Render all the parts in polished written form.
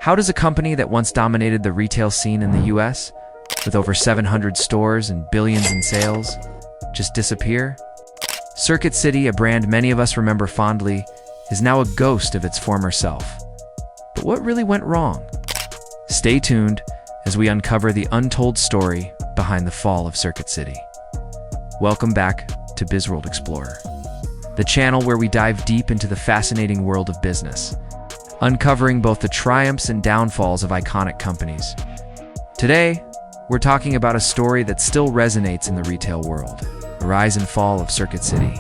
How does a company that once dominated the retail scene in the US, with over 700 stores and billions in sales, just disappear? Circuit City, a brand many of us remember fondly, is now a ghost of its former self. But what really went wrong? Stay tuned as we uncover the untold story behind the fall of Circuit City. Welcome back to BizWorld Explorer, the channel where we dive deep into the fascinating world of business, uncovering both the triumphs and downfalls of iconic companies. Today, we're talking about a story that still resonates in the retail world, the rise and fall of Circuit City.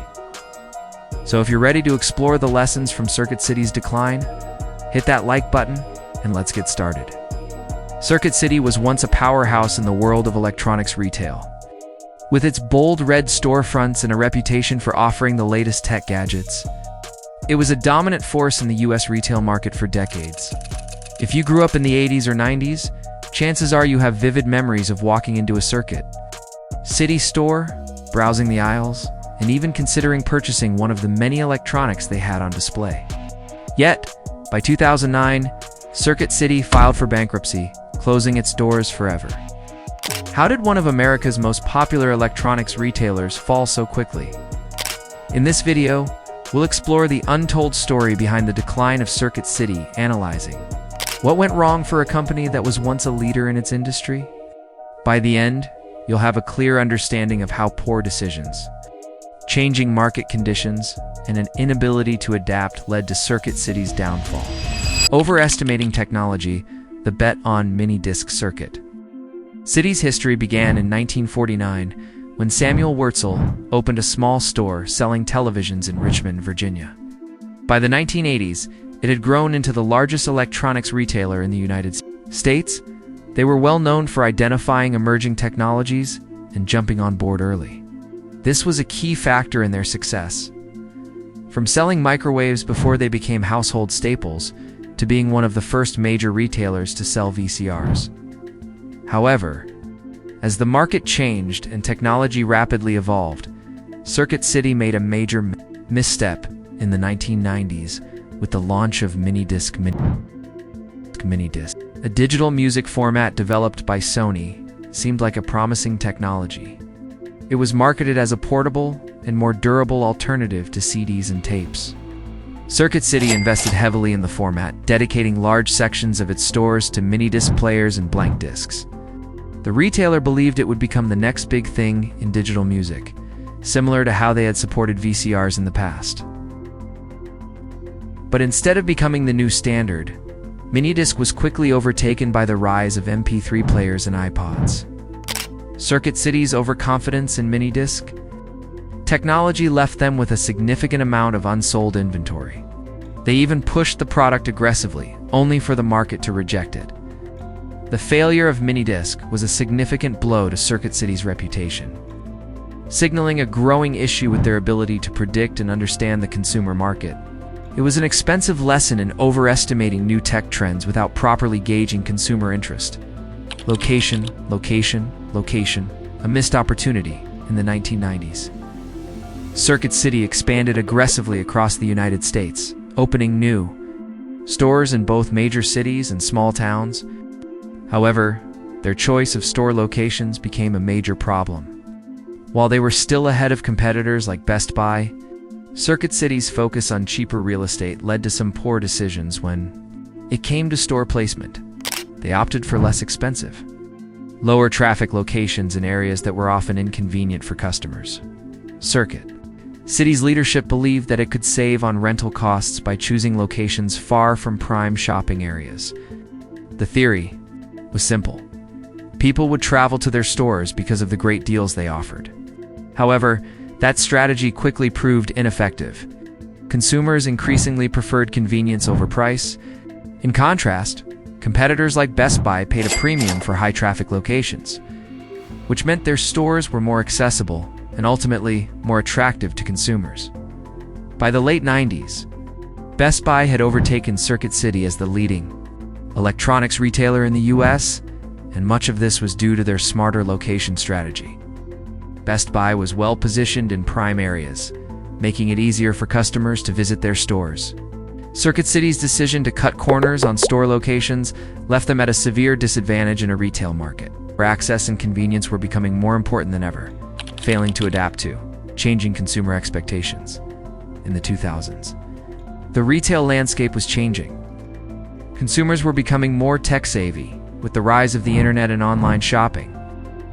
So if you're ready to explore the lessons from Circuit City's decline, hit that like button and let's get started. Circuit City was once a powerhouse in the world of electronics retail. With its bold red storefronts and a reputation for offering the latest tech gadgets, it was a dominant force in the US retail market for decades. If you grew up in the 80s or 90s, chances are you have vivid memories of walking into a Circuit City store, browsing the aisles, and even considering purchasing one of the many electronics they had on display. Yet, by 2009, Circuit City filed for bankruptcy, closing its doors forever. How did one of America's most popular electronics retailers fall so quickly? In this video, we'll explore the untold story behind the decline of Circuit City, analyzing what went wrong for a company that was once a leader in its industry. By the end, you'll have a clear understanding of how poor decisions, changing market conditions, and an inability to adapt led to Circuit City's downfall. Overestimating technology, the bet on mini-disc circuit. City's history began in 1949 when Samuel Wurtzel opened a small store selling televisions in Richmond, Virginia. By the 1980s, it had grown into the largest electronics retailer in the United States. They were well known for identifying emerging technologies and jumping on board early. This was a key factor in their success. From selling microwaves before they became household staples, to being one of the first major retailers to sell VCRs. However, as the market changed and technology rapidly evolved, Circuit City made a major misstep in the 1990s with the launch of Minidisc. A digital music format developed by Sony, seemed like a promising technology. It was marketed as a portable and more durable alternative to CDs and tapes. Circuit City invested heavily in the format, dedicating large sections of its stores to mini-disc players and blank discs. The retailer believed it would become the next big thing in digital music, similar to how they had supported VCRs in the past. But instead of becoming the new standard, mini-disc was quickly overtaken by the rise of MP3 players and iPods. Circuit City's overconfidence in mini-disc technology left them with a significant amount of unsold inventory. They even pushed the product aggressively, only for the market to reject it. The failure of Minidisc was a significant blow to Circuit City's reputation, signaling a growing issue with their ability to predict and understand the consumer market. It was an expensive lesson in overestimating new tech trends without properly gauging consumer interest. Location, location, location, a missed opportunity in the 1990s. Circuit City expanded aggressively across the United States, opening new stores in both major cities and small towns. However, their choice of store locations became a major problem. While they were still ahead of competitors like Best Buy, Circuit City's focus on cheaper real estate led to some poor decisions when it came to store placement. They opted for less expensive, lower traffic locations in areas that were often inconvenient for customers. Circuit City's leadership believed that it could save on rental costs by choosing locations far from prime shopping areas. The theory was simple. People would travel to their stores because of the great deals they offered. However, that strategy quickly proved ineffective. Consumers increasingly preferred convenience over price. In contrast, competitors like Best Buy paid a premium for high-traffic locations, which meant their stores were more accessible and ultimately more attractive to consumers. By the late 90s, Best Buy had overtaken Circuit City as the leading electronics retailer in the US, and much of this was due to their smarter location strategy. Best Buy was well positioned in prime areas, making it easier for customers to visit their stores. Circuit City's decision to cut corners on store locations left them at a severe disadvantage in a retail market, where access and convenience were becoming more important than ever, failing to adapt to changing consumer expectations. In the 2000s, the retail landscape was changing. Consumers were becoming more tech-savvy with the rise of the internet and online shopping.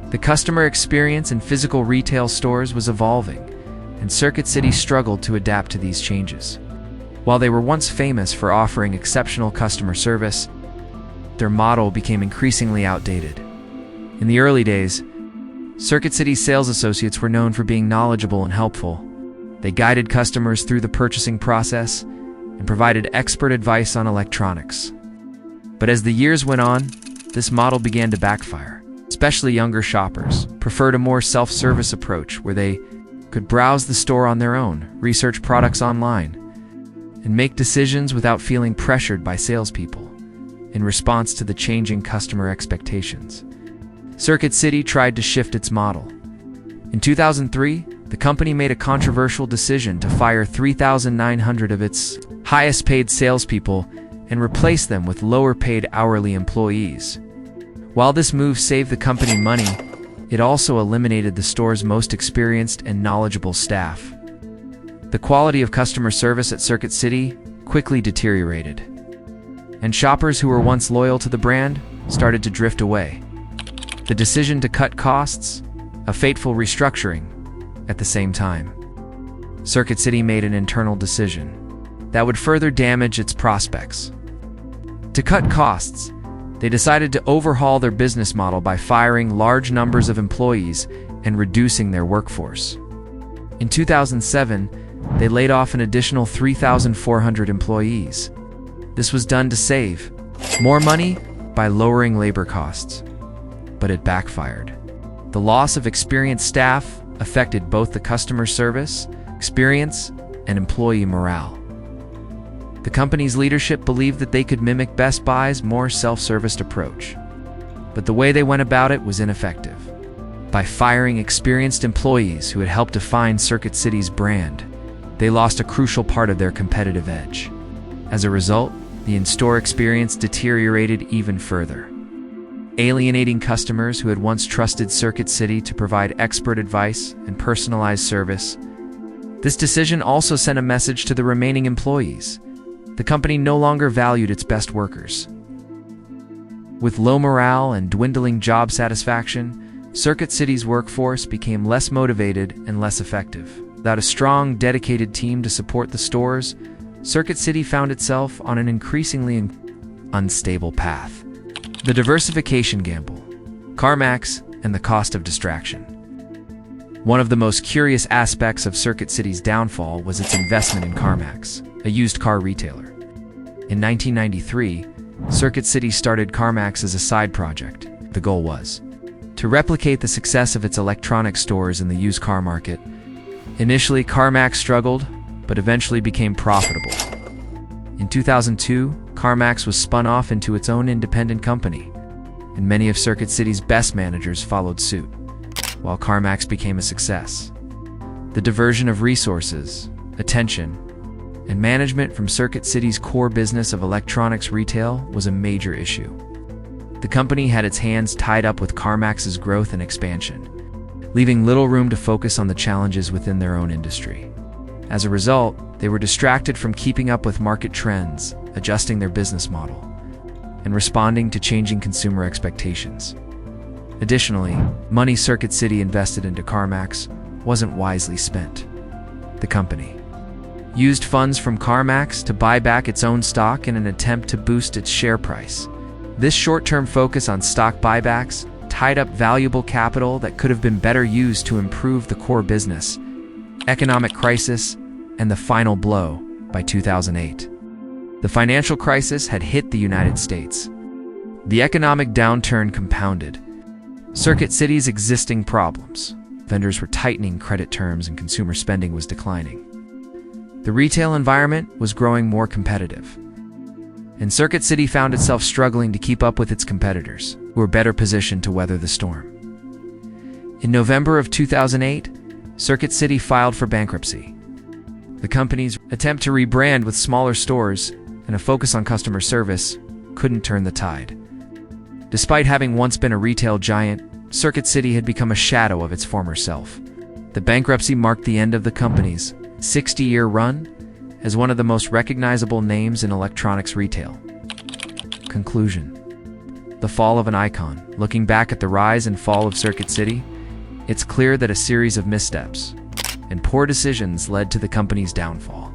The customer experience in physical retail stores was evolving, and Circuit City struggled to adapt to these changes. While they were once famous for offering exceptional customer service, their model became increasingly outdated. In the early days, Circuit City's sales associates were known for being knowledgeable and helpful. They guided customers through the purchasing process and provided expert advice on electronics. But as the years went on, this model began to backfire. Especially younger shoppers preferred a more self-service approach where they could browse the store on their own, research products online, and make decisions without feeling pressured by salespeople in response to the changing customer expectations. Circuit City tried to shift its model. In 2003, the company made a controversial decision to fire 3,900 of its highest-paid salespeople and replace them with lower-paid hourly employees. While this move saved the company money, it also eliminated the store's most experienced and knowledgeable staff. The quality of customer service at Circuit City quickly deteriorated, and shoppers who were once loyal to the brand started to drift away. The decision to cut costs, a fateful restructuring. At the same time, Circuit City made an internal decision that would further damage its prospects. To cut costs, they decided to overhaul their business model by firing large numbers of employees and reducing their workforce. In 2007, they laid off an additional 3,400 employees. This was done to save more money by lowering labor costs. But it backfired. The loss of experienced staff affected both the customer service, experience, and employee morale. The company's leadership believed that they could mimic Best Buy's more self-serviced approach. But the way they went about it was ineffective. By firing experienced employees who had helped define Circuit City's brand, they lost a crucial part of their competitive edge. As a result, the in-store experience deteriorated even further, alienating customers who had once trusted Circuit City to provide expert advice and personalized service. This decision also sent a message to the remaining employees. The company no longer valued its best workers. With low morale and dwindling job satisfaction, Circuit City's workforce became less motivated and less effective. Without a strong, dedicated team to support the stores, Circuit City found itself on an increasingly unstable path. The diversification gamble, CarMax, and the cost of distraction. One of the most curious aspects of Circuit City's downfall was its investment in CarMax, a used car retailer. In 1993, Circuit City started CarMax as a side project. The goal was to replicate the success of its electronic stores in the used car market. Initially, CarMax struggled, but eventually became profitable. In 2002, CarMax was spun off into its own independent company, and many of Circuit City's best managers followed suit, while CarMax became a success. The diversion of resources, attention, and management from Circuit City's core business of electronics retail was a major issue. The company had its hands tied up with CarMax's growth and expansion, leaving little room to focus on the challenges within their own industry. As a result, they were distracted from keeping up with market trends, adjusting their business model, and responding to changing consumer expectations. Additionally, money Circuit City invested into CarMax wasn't wisely spent. The company used funds from CarMax to buy back its own stock in an attempt to boost its share price. This short-term focus on stock buybacks tied up valuable capital that could have been better used to improve the core business. Economic crisis, and the final blow by 2008. The financial crisis had hit the United States. The economic downturn compounded Circuit City's existing problems. Vendors were tightening credit terms and consumer spending was declining. The retail environment was growing more competitive, and Circuit City found itself struggling to keep up with its competitors, who were better positioned to weather the storm. In November of 2008, Circuit City filed for bankruptcy. The company's attempt to rebrand with smaller stores and a focus on customer service couldn't turn the tide. Despite having once been a retail giant, Circuit City had become a shadow of its former self. The bankruptcy marked the end of the company's 60-year run as one of the most recognizable names in electronics retail. Conclusion. The fall of an icon. Looking back at the rise and fall of Circuit City, it's clear that a series of missteps and poor decisions led to the company's downfall.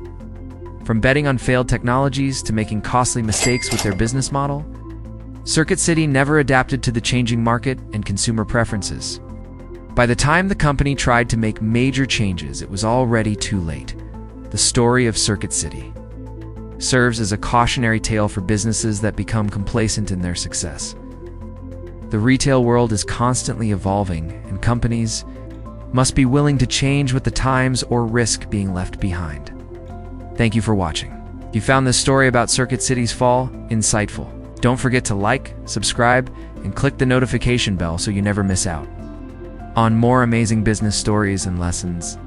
From betting on failed technologies to making costly mistakes with their business model, Circuit City never adapted to the changing market and consumer preferences. By the time the company tried to make major changes, it was already too late. The story of Circuit City serves as a cautionary tale for businesses that become complacent in their success. The retail world is constantly evolving, and companies must be willing to change with the times or risk being left behind. Thank you for watching. If you found this story about Circuit City's fall insightful, don't forget to like, subscribe, and click the notification bell so you never miss out on more amazing business stories and lessons.